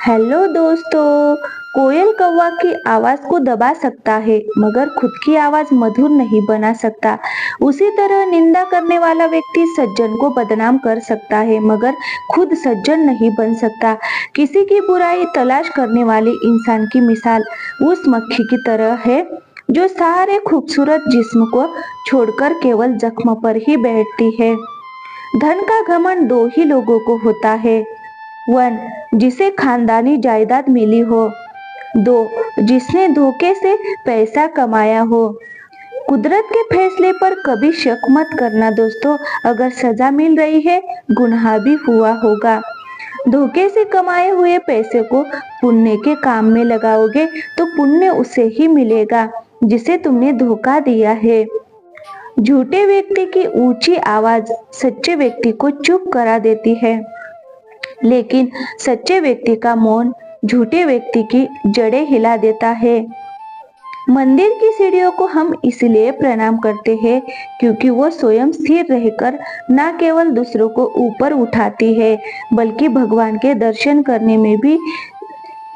Hello दोस्तों। कोयल कौवा की आवाज को दबा सकता है मगर खुद की आवाज मधुर नहीं बना सकता। उसी तरह निंदा करने वाला व्यक्ति सज्जन को बदनाम कर सकता है मगर खुद सज्जन नहीं बन सकता। किसी की बुराई तलाश करने वाले इंसान की मिसाल उस मक्खी की तरह है जो सारे खूबसूरत जिस्म को छोड़कर केवल जख्म पर ही बैठती है। धन का घमंड दो ही लोगों को होता है। 1. जिसे खानदानी जायदाद मिली हो। 2. जिसने धोखे से पैसा कमाया हो। कुदरत के फैसले पर कभी शक मत करना दोस्तों। अगर सजा मिल रही है गुनाह भी हुआ होगा। धोखे से कमाए हुए पैसे को पुण्य के काम में लगाओगे तो पुण्य उसे ही मिलेगा जिसे तुमने धोखा दिया है। झूठे व्यक्ति की ऊंची आवाज सच्चे व्यक्ति को चुप करा देती है, लेकिन सच्चे व्यक्ति का मौन झूठे व्यक्ति की जड़ें हिला देता है। मंदिर की सीढ़ियों को हम इसलिए प्रणाम करते हैं क्योंकि वो स्वयं स्थिर रहकर न केवल दूसरों को ऊपर उठाती है बल्कि भगवान के दर्शन करने में भी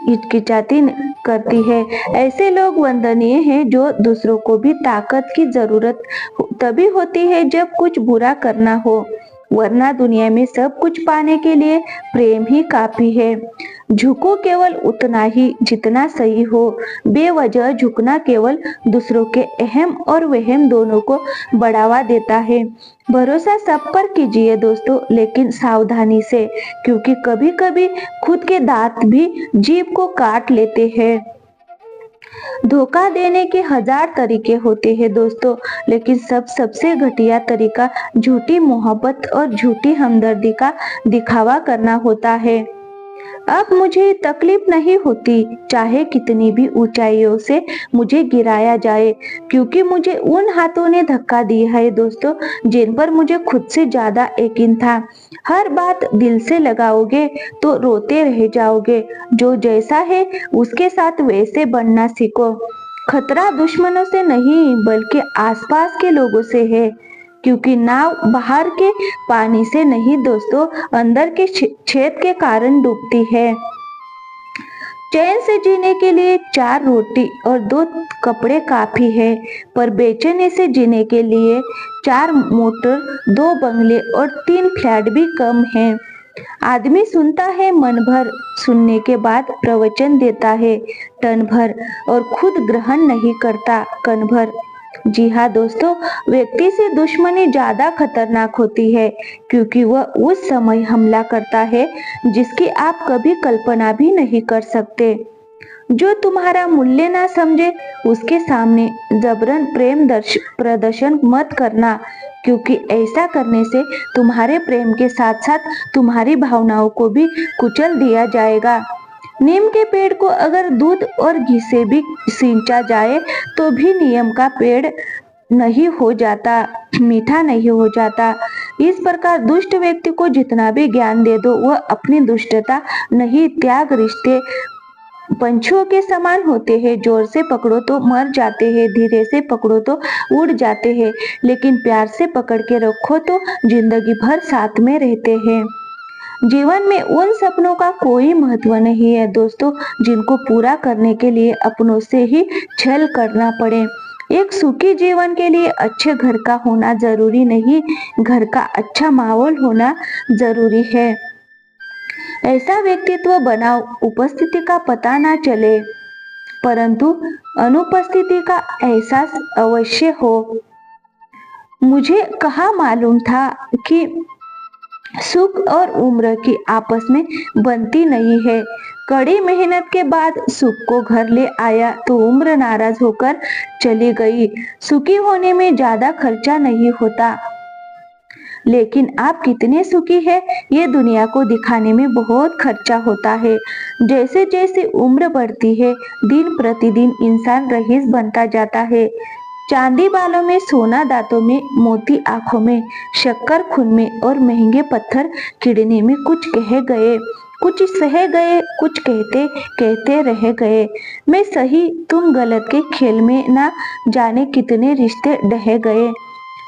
हिचकिचाती करती है। ऐसे लोग वंदनीय हैं जो दूसरों को भी ताकत की जरूरत तभी होती है जब कुछ बुरा करना हो, वरना दुनिया में सब कुछ पाने के लिए प्रेम ही काफी है। झुको केवल उतना ही जितना सही हो। बेवजह झुकना केवल दूसरों के अहम और वहम दोनों को बढ़ावा देता है। भरोसा सब पर कीजिए दोस्तों, लेकिन सावधानी से, क्योंकि कभी कभी खुद के दांत भी जीभ को काट लेते हैं। धोखा देने के 1000 तरीके होते हैं दोस्तों, लेकिन सबसे घटिया तरीका झूठी मोहब्बत और झूठी हमदर्दी का दिखावा करना होता है। अब मुझे तकलीफ नहीं होती चाहे कितनी भी ऊंचाइयों से मुझे गिराया जाए, क्योंकि मुझे उन हाथों ने धक्का दिया है दोस्तों जिन पर मुझे खुद से ज्यादा यकीन था। हर बात दिल से लगाओगे तो रोते रह जाओगे। जो जैसा है उसके साथ वैसे बनना सीखो। खतरा दुश्मनों से नहीं बल्कि आसपास के लोगों से है, क्योंकि नाव बाहर के पानी से नहीं दोस्तों अंदर के छेद के कारण डूबती है। चैन से जीने के लिए 4 रोटी और 2 कपड़े काफी है, पर बेचैनी से जीने के लिए 4 मोटर, 2 बंगले और 3 फ्लैट भी कम है। आदमी सुनता है मन भर, सुनने के बाद प्रवचन देता है टन भर और खुद ग्रहण नहीं करता कण भर। जी हाँ दोस्तों, व्यक्ति से दुश्मनी ज्यादा खतरनाक होती है क्योंकि वह उस समय हमला करता है जिसकी आप कभी कल्पना भी नहीं कर सकते। जो तुम्हारा मूल्य ना समझे उसके सामने जबरन प्रेम प्रदर्शन मत करना, क्योंकि ऐसा करने से तुम्हारे प्रेम के साथ साथ तुम्हारी भावनाओं को भी कुचल दिया जाएगा। नीम के पेड़ को अगर दूध और घी से भी सींचा जाए तो भी नीम का पेड़ नहीं हो जाता, मीठा नहीं हो जाता। इस प्रकार दुष्ट व्यक्ति को जितना भी ज्ञान दे दो वह अपनी दुष्टता नहीं त्याग। रिश्ते पंछियों के समान होते हैं, जोर से पकड़ो तो मर जाते हैं, धीरे से पकड़ो तो उड़ जाते हैं, लेकिन प्यार से पकड़ के रखो तो जिंदगी भर साथ में रहते हैं। जीवन में उन सपनों का कोई महत्व नहीं है दोस्तों जिनको पूरा करने के लिए अपनों से ही छल करना पड़े। एक सुखी जीवन के लिए अच्छे घर का होना जरूरी नहीं, घर का अच्छा माहौल होना जरूरी है। ऐसा व्यक्तित्व बनाओ उपस्थिति का पता ना चले परंतु अनुपस्थिति का एहसास अवश्य हो। मुझे कहाँ मालूम था कि सुख और उम्र की आपस में बनती नहीं है। कड़ी मेहनत के बाद सुख को घर ले आया तो उम्र नाराज होकर चली गई। सुखी होने में ज्यादा खर्चा नहीं होता, लेकिन आप कितने सुखी हैं ये दुनिया को दिखाने में बहुत खर्चा होता है। जैसे जैसे उम्र बढ़ती है दिन प्रतिदिन इंसान रईस बनता जाता है। चांदी बालों में, सोना दांतों में, मोती आंखों में, शक्कर खून में और महंगे पत्थर किडनी में। कुछ कह गए, कुछ सह गए, कुछ कहते कहते रह गए। मैं सही तुम गलत के खेल में ना जाने कितने रिश्ते ढह गए।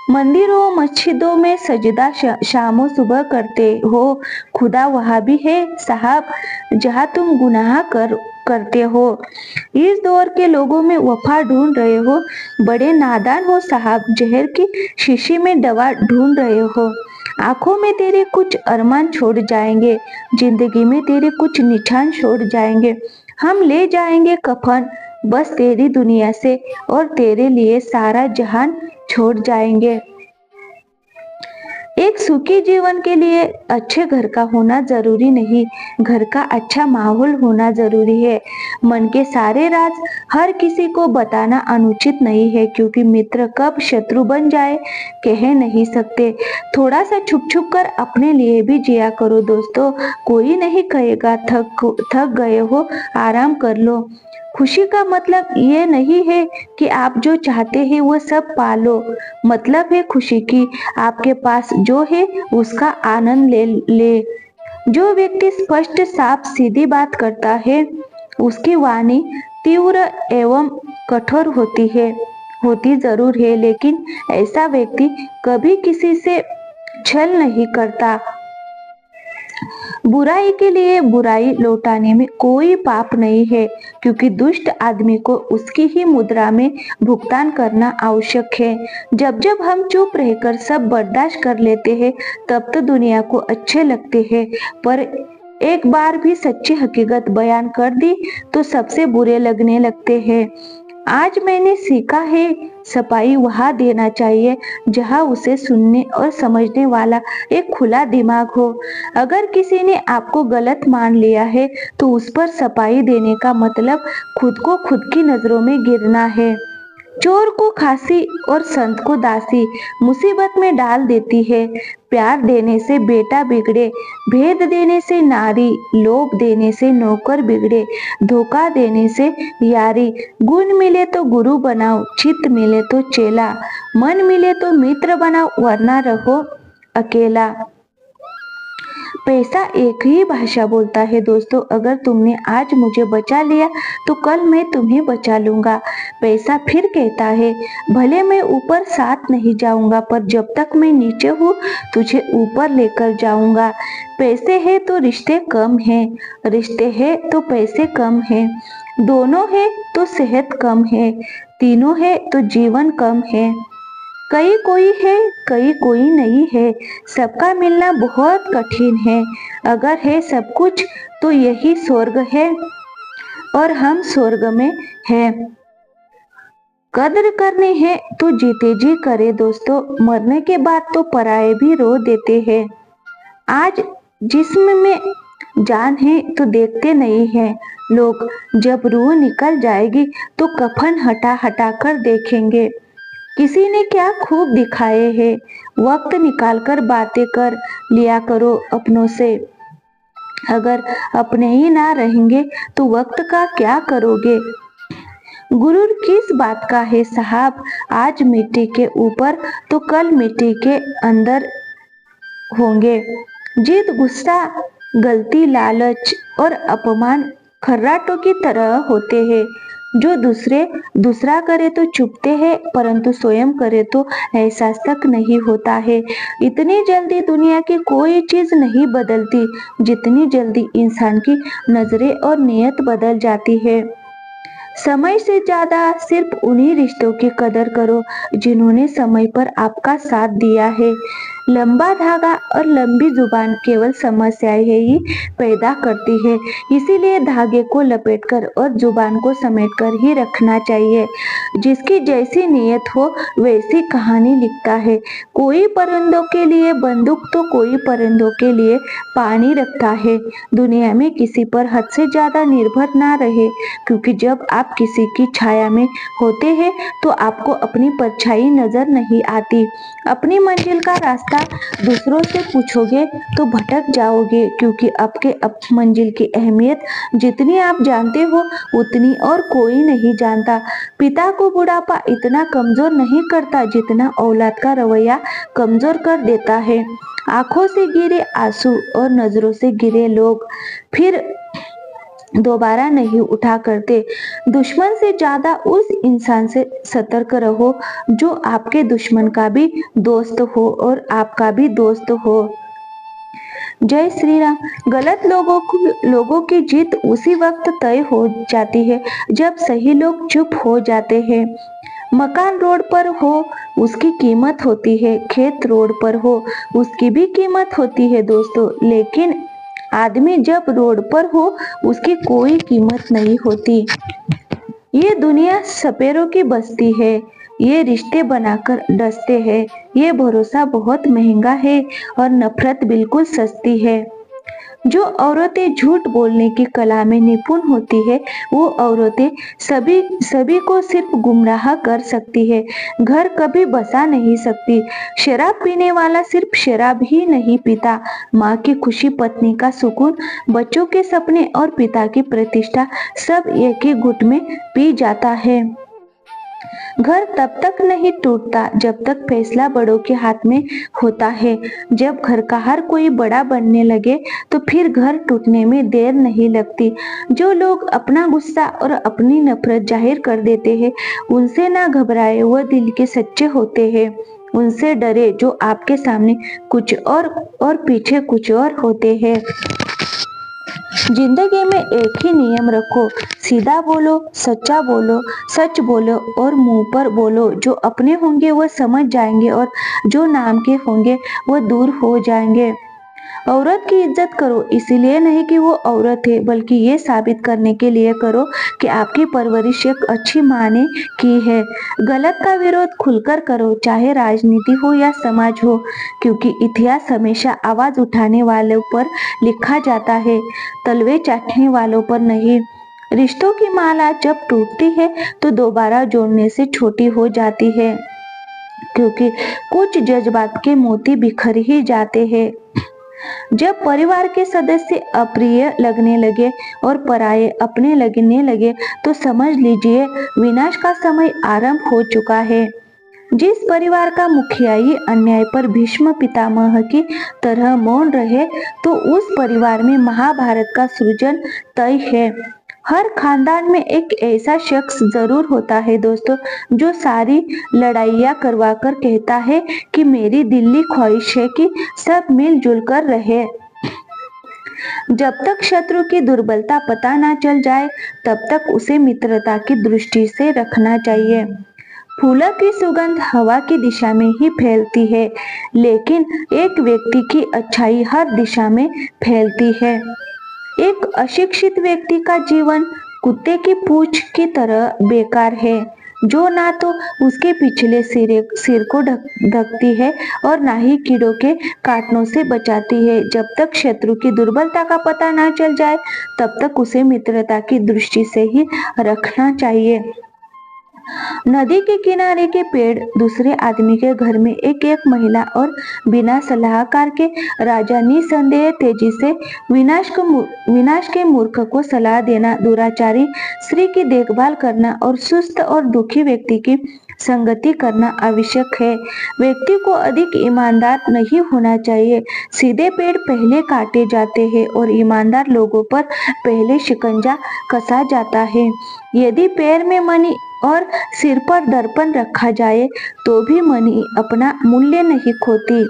मंदिरों मस्जिदों में सजदा शामो सुबह करते हो, खुदा वहाँ भी है साहब जहाँ तुम गुनाह करते हो। इस दौर के लोगों में वफा ढूंढ रहे हो, बड़े नादान हो साहब, जहर की शीशी में दवा ढूंढ रहे हो। आंखों में तेरे कुछ अरमान छोड़ जाएंगे, जिंदगी में तेरे कुछ निशान छोड़ जाएंगे। हम ले जाएंगे कफन बस तेरी दुनिया से, और तेरे लिए सारा जहान छोड़ जाएंगे। एक सुखी जीवन के लिए अच्छे घर का होना जरूरी नहीं, घर का अच्छा माहौल होना जरूरी है। मन के सारे राज हर किसी को बताना अनुचित नहीं है, क्योंकि मित्र कब शत्रु बन जाए कह नहीं सकते। थोड़ा सा छुप छुप कर अपने लिए भी जिया करो दोस्तों, कोई नहीं कहेगा थक गए हो, आराम कर लो। खुशी का मतलब ये नहीं है कि आप जो चाहते हैं वो सब पालो, मतलब है खुशी की आपके पास जो है उसका आनंद ले। जो व्यक्ति स्पष्ट साफ सीधी बात करता है उसकी वाणी तीव्र एवं कठोर होती जरूर है, लेकिन ऐसा व्यक्ति कभी किसी से छल नहीं करता। बुराई के लिए बुराई लौटाने में कोई पाप नहीं है, क्योंकि दुष्ट आदमी को उसकी ही मुद्रा में भुगतान करना आवश्यक है। जब जब हम चुप रहकर सब बर्दाश्त कर लेते हैं तब तो दुनिया को अच्छे लगते हैं, पर एक बार भी सच्ची हकीकत बयान कर दी तो सबसे बुरे लगने लगते हैं। आज मैंने सीखा है सफाई वहाँ देना चाहिए जहाँ उसे सुनने और समझने वाला एक खुला दिमाग हो। अगर किसी ने आपको गलत मान लिया है तो उस पर सफाई देने का मतलब खुद को खुद की नजरों में गिरना है। चोर को खांसी और संत को दासी मुसीबत में डाल देती है। प्यार देने से बेटा बिगड़े, भेद देने से नारी, लोभ देने से नौकर बिगड़े, धोखा देने से यारी। गुण मिले तो गुरु बनाओ, चित मिले तो चेला, मन मिले तो मित्र बनाओ, वरना रहो अकेला। पैसा एक ही भाषा बोलता है दोस्तों, अगर तुमने आज मुझे बचा लिया तो कल मैं तुम्हें बचा लूंगा। पैसा फिर कहता है भले मैं ऊपर साथ नहीं जाऊंगा, पर जब तक मैं नीचे हूँ तुझे ऊपर लेकर जाऊंगा। पैसे है तो रिश्ते कम है, रिश्ते है तो पैसे कम है, दोनों है तो सेहत कम है, तीनों है तो जीवन कम है। कई कोई है कई कोई नहीं है, सबका मिलना बहुत कठिन है। अगर है सब कुछ तो यही स्वर्ग है, और हम स्वर्ग में हैं। कद्र करनी है तो जीते जी करे दोस्तों, मरने के बाद तो पराये भी रो देते हैं। आज जिस्म में जान है तो देखते नहीं है लोग, जब रूह निकल जाएगी तो कफन हटा हटा कर देखेंगे। किसी ने क्या खूब दिखाए है, वक्त निकालकर बातें कर लिया करो अपनों से। अगर अपने ही ना रहेंगे तो वक्त का क्या करोगे। गुरूर किस बात का है साहब, आज मिट्टी के ऊपर तो कल मिट्टी के अंदर होंगे। जिद, गुस्सा, गलती, लालच और अपमान खर्राटों की तरह होते हैं, जो दूसरा करे तो चुपते हैं, परंतु स्वयं करे तो एहसास तक नहीं होता है। इतनी जल्दी दुनिया की कोई चीज नहीं बदलती जितनी जल्दी इंसान की नजरें और नियत बदल जाती है। समय से ज्यादा सिर्फ उन्हीं रिश्तों की कदर करो जिन्होंने समय पर आपका साथ दिया है। लंबा धागा और लंबी जुबान केवल समस्याएं ही पैदा करती है, इसीलिए धागे को लपेटकर और जुबान को समेटकर ही रखना चाहिए। जिसकी जैसी नीयत हो वैसी कहानी लिखता है। कोई परिंदों के लिए बंदूक तो कोई परिंदों के लिए पानी रखता है। दुनिया में किसी पर हद से ज्यादा निर्भर ना रहे, क्योंकि जब आप किसी की छाया में होते हैं तो आपको अपनी परछाई नजर नहीं आती। अपनी मंजिल का रास्ता दूसरों से पूछोगे तो भटक जाओगे, क्योंकि आपके मंजिल की अहमियत जितनी आप जानते हो उतनी और कोई नहीं जानता। पिता को बुढ़ापा इतना कमजोर नहीं करता जितना औलाद का रवैया कमजोर कर देता है। आंखों से गिरे आंसू और नजरों से गिरे लोग फिर दोबारा नहीं उठा करते। दुश्मन से ज्यादा उस इंसान से सतर्क रहो जो आपके दुश्मन का भी दोस्त हो और आपका भी दोस्त हो। जय श्री राम। गलत लोगों की जीत उसी वक्त तय हो जाती है जब सही लोग चुप हो जाते हैं। मकान रोड पर हो उसकी कीमत होती है, खेत रोड पर हो उसकी भी कीमत होती है दोस्तों, लेकिन आदमी जब रोड पर हो उसकी कोई कीमत नहीं होती। ये दुनिया सपेरों की बस्ती है, ये रिश्ते बनाकर डसते हैं, ये भरोसा बहुत महंगा है और नफरत बिल्कुल सस्ती है। जो औरतें झूठ बोलने की कला में निपुण होती है वो औरतें सभी सभी को सिर्फ गुमराह कर सकती है, घर कभी बसा नहीं सकती। शराब पीने वाला सिर्फ शराब ही नहीं पीता, माँ की खुशी, पत्नी का सुकून, बच्चों के सपने और पिता की प्रतिष्ठा सब एक ही घुट में पी जाता है। घर तब तक नहीं टूटता जब तक फैसला बड़ों के हाथ में होता है। जब घर का हर कोई बड़ा बनने लगे तो फिर घर टूटने में देर नहीं लगती। जो लोग अपना गुस्सा और अपनी नफरत जाहिर कर देते हैं उनसे ना घबराए, वह दिल के सच्चे होते हैं। उनसे डरे जो आपके सामने कुछ और पीछे कुछ और होते हैं। जिंदगी में एक ही नियम रखो, सीधा बोलो, सच्चा बोलो, सच बोलो और मुंह पर बोलो। जो अपने होंगे वो समझ जाएंगे और जो नाम के होंगे वो दूर हो जाएंगे। औरत की इज्जत करो इसीलिए नहीं कि वो औरत है, बल्कि ये साबित करने के लिए करो कि आपकी परवरिश एक अच्छी माँ ने की है। गलत का विरोध खुलकर करो, चाहे राजनीति हो या समाज हो, क्योंकि इतिहास हमेशा आवाज उठाने वालों पर लिखा जाता है, तलवे चाटने वालों पर नहीं। रिश्तों की माला जब टूटती है तो दोबारा जोड़ने से छोटी हो जाती है, क्योंकि कुछ जज्बात के मोती बिखर ही जाते हैं। जब परिवार के सदस्य अप्रिय लगने लगे और पराये अपने लगने लगे तो समझ लीजिए विनाश का समय आरंभ हो चुका है। जिस परिवार का मुखिया ही अन्याय पर भीष्म पितामह की तरह मौन रहे तो उस परिवार में महाभारत का सृजन तय है। हर खानदान में एक ऐसा शख्स जरूर होता है दोस्तों जो सारी लड़ाइयाँ करवा कर कहता है कि मेरी दिली ख्वाहिश है कि सब मिलजुल कर रहे। जब तक शत्रु की दुर्बलता पता ना चल जाए तब तक उसे मित्रता की दृष्टि से रखना चाहिए। फूलों की सुगंध हवा की दिशा में ही फैलती है, लेकिन एक व्यक्ति की अच्छाई हर दिशा में फैलती है। एक अशिक्षित व्यक्ति का जीवन कुत्ते की पूंछ की तरह बेकार है, जो ना तो उसके पिछले सिर को ढकती है और ना ही कीड़ों के काटने से बचाती है। जब तक शत्रु की दुर्बलता का पता ना चल जाए तब तक उसे मित्रता की दृष्टि से ही रखना चाहिए। नदी के किनारे के पेड़ दूसरे आदमी के घर में एक महिला और बिना सलाहकार के राजा निसंदेह तेजी से विनाश के मूर्ख को सलाह देना, दुराचारी स्त्री की देखभाल करना और सुस्त और दुखी व्यक्ति की संगति करना आवश्यक है। व्यक्ति को अधिक ईमानदार नहीं होना चाहिए। सीधे पेड़ पहले काटे जाते हैं और ईमानदार लोगों पर पहले शिकंजा कसा जाता है। यदि पैर में मणि और सिर पर दर्पण रखा जाए तो भी मणि अपना मूल्य नहीं खोती।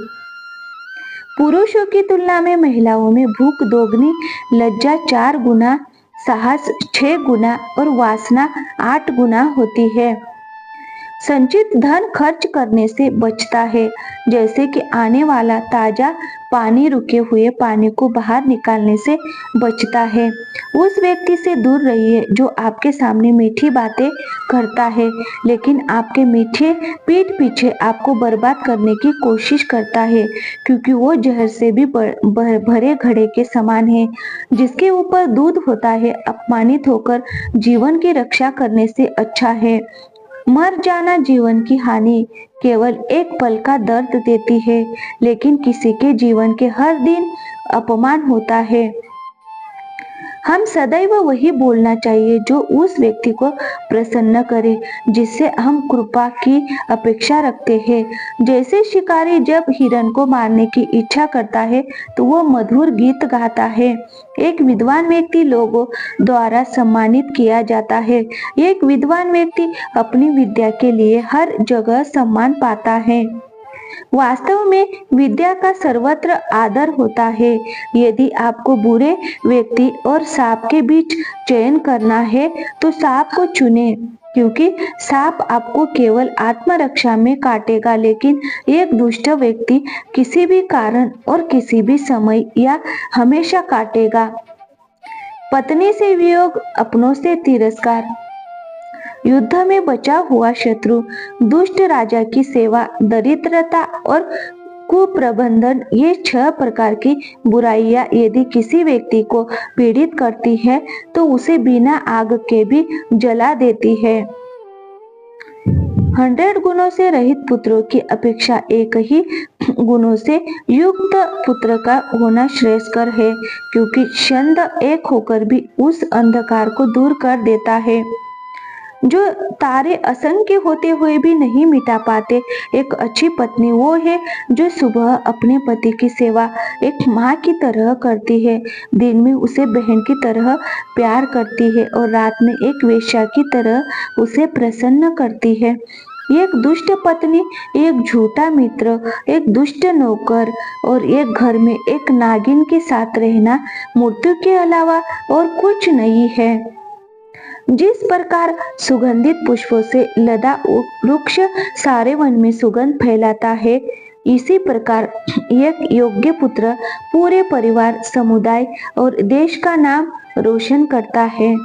पुरुषों की तुलना में महिलाओं में भूख दोगुनी, लज्जा 4 गुना, साहस 6 गुना और वासना 8 गुना होती है। संचित धन खर्च करने से बचता है, जैसे कि आने वाला ताजा पानी रुके हुए पानी को बाहर निकालने से बचता है। उस व्यक्ति से दूर रहिए जो आपके सामने मीठी बातें करता है लेकिन आपके मीठे पीठ पीछे आपको बर्बाद करने की कोशिश करता है, क्योंकि वो जहर से भी भरे घड़े के समान है जिसके ऊपर दूध होता है। अपमानित होकर जीवन की रक्षा करने से अच्छा है। मर जाना जीवन की हानि केवल एक पल का दर्द देती है, लेकिन किसी के जीवन के हर दिन अपमान होता है। हम सदैव वही बोलना चाहिए जो उस व्यक्ति को प्रसन्न करे, जिससे हम कृपा की अपेक्षा रखते हैं। जैसे शिकारी जब हिरण को मारने की इच्छा करता है तो वो मधुर गीत गाता है। एक विद्वान व्यक्ति लोगों द्वारा सम्मानित किया जाता है। एक विद्वान व्यक्ति अपनी विद्या के लिए हर जगह सम्मान पाता है। वास्तव में विद्या का सर्वत्र आदर होता है। यदि आपको बुरे व्यक्ति और सांप के बीच चयन करना है तो सांप को चुने, क्योंकि सांप आपको केवल आत्मरक्षा में काटेगा, लेकिन एक दुष्ट व्यक्ति किसी भी कारण और किसी भी समय या हमेशा काटेगा। पत्नी से वियोग, अपनों से तिरस्कार, युद्ध में बचा हुआ शत्रु, दुष्ट राजा की सेवा, दरिद्रता और कुप्रबंधन, ये 6 प्रकार की बुराइयां यदि किसी व्यक्ति को पीड़ित करती है तो उसे बिना आग के भी जला देती है। 100 गुणों से रहित पुत्रों की अपेक्षा एक ही गुणों से युक्त पुत्र का होना श्रेयस्कर है, क्योंकि छंद एक होकर भी उस अंधकार को दूर कर देता है जो तारे असंख्य होते हुए भी नहीं मिटा पाते। एक अच्छी पत्नी वो है जो सुबह अपने पति की सेवा एक माँ की तरह करती है, दिन में उसे बहन की तरह प्यार करती है और रात में एक वेश्या की तरह उसे प्रसन्न करती है। एक दुष्ट पत्नी, एक झूठा मित्र, एक दुष्ट नौकर और एक घर में एक नागिन के साथ रहना मृत्यु के अलावा और कुछ नहीं है। जिस प्रकार सुगंधित पुष्पों से लदा वृक्ष सारे वन में सुगंध फैलाता है, इसी प्रकार एक योग्य पुत्र पूरे परिवार, समुदाय और देश का नाम रोशन करता है।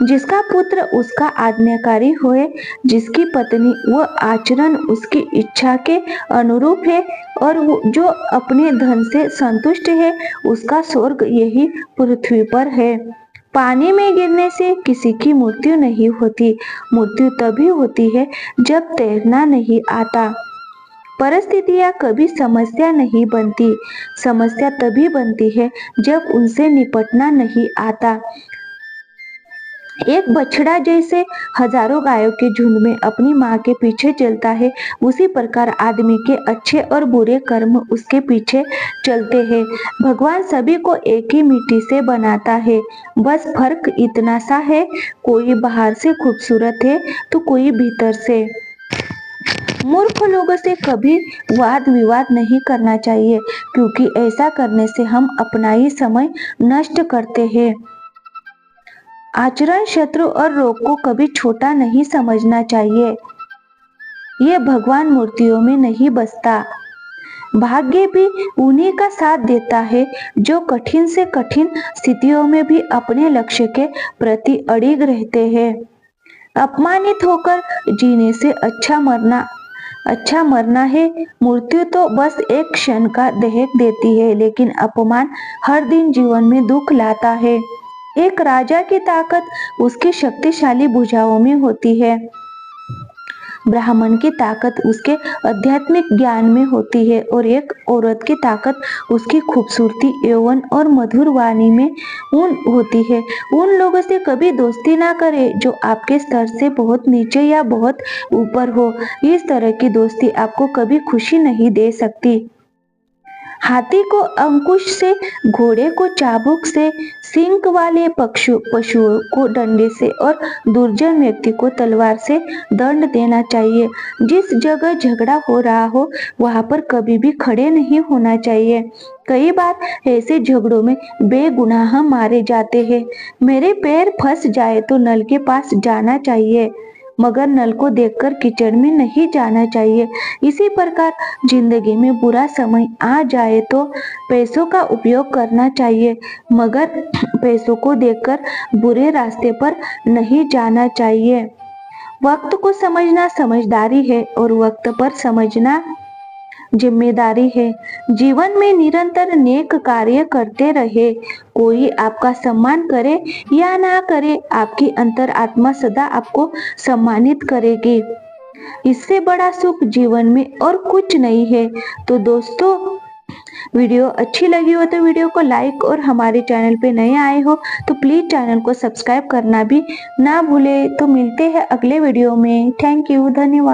जिसका पुत्र उसका आज्ञाकारी होए, जिसकी पत्नी व आचरण उसकी इच्छा के अनुरूप है और जो अपने धन से संतुष्ट है, उसका स्वर्ग यही पृथ्वी पर है। पानी में गिरने से किसी की मृत्यु नहीं होती। मृत्यु तभी होती है जब तैरना नहीं आता। परिस्थितियां कभी समस्या नहीं बनती। समस्या तभी बनती है जब उनसे निपटना नहीं आता। एक बछड़ा जैसे हजारों गायों के झुंड में अपनी माँ के पीछे चलता है, उसी प्रकार आदमी के अच्छे और बुरे कर्म उसके पीछे चलते हैं। भगवान सभी को एक ही मिट्टी से बनाता है, बस फर्क इतना सा है, कोई बाहर से खूबसूरत है तो कोई भीतर से। मूर्ख लोगों से कभी वाद विवाद नहीं करना चाहिए, क्योंकि ऐसा करने से हम अपना ही समय नष्ट करते हैं। आचरण, शत्रु और रोग को कभी छोटा नहीं समझना चाहिए। ये भगवान मूर्तियों में नहीं बसता। भाग्य भी उन्हीं का साथ देता है जो कठिन से कठिन स्थितियों में भी अपने लक्ष्य के प्रति अड़िग रहते हैं। अपमानित होकर जीने से अच्छा मरना है। मृत्यु तो बस एक क्षण का दहेक देती है, लेकिन अपमान हर दिन जीवन में दुख लाता है। एक राजा की ताकत उसकी शक्तिशाली भुजाओं में होती है। ब्राह्मण की ताकत उसके आध्यात्मिक ज्ञान में होती है और एक औरत की ताकत उसकी खूबसूरती, यौवन और मधुर वाणी में होती है। उन लोगों से कभी दोस्ती ना करें जो आपके स्तर से बहुत नीचे या बहुत ऊपर हो। इस तरह की दोस्ती आपको कभी खुशी नहीं दे सकती। हाथी को अंकुश से, घोड़े को चाबुक से, सींग वाले पशुओं को डंडे से और दुर्जन व्यक्ति को तलवार से दंड देना चाहिए। जिस जगह झगड़ा हो रहा हो वहां पर कभी भी खड़े नहीं होना चाहिए। कई बार ऐसे झगड़ों में बेगुनाह मारे जाते हैं। मेरे पैर फंस जाए तो नल के पास जाना चाहिए, मगर नल को देखकर कीचड़ में नहीं जाना चाहिए। इसी प्रकार जिंदगी में बुरा समय आ जाए तो पैसों का उपयोग करना चाहिए, मगर पैसों को देखकर बुरे रास्ते पर नहीं जाना चाहिए। वक्त को समझना समझदारी है और वक्त पर समझना जिम्मेदारी है। जीवन में निरंतर नेक कार्य करते रहे। कोई आपका सम्मान करे या ना करे, आपकी अंतर आत्मा सदा आपको सम्मानित करेगी। इससे बड़ा सुख जीवन में और कुछ नहीं है। तो दोस्तों, वीडियो अच्छी लगी हो तो वीडियो को लाइक और हमारे चैनल पे नए आए हो तो प्लीज चैनल को सब्सक्राइब करना भी ना भूले। तो मिलते हैं अगले वीडियो में। थैंक यू, धन्यवाद।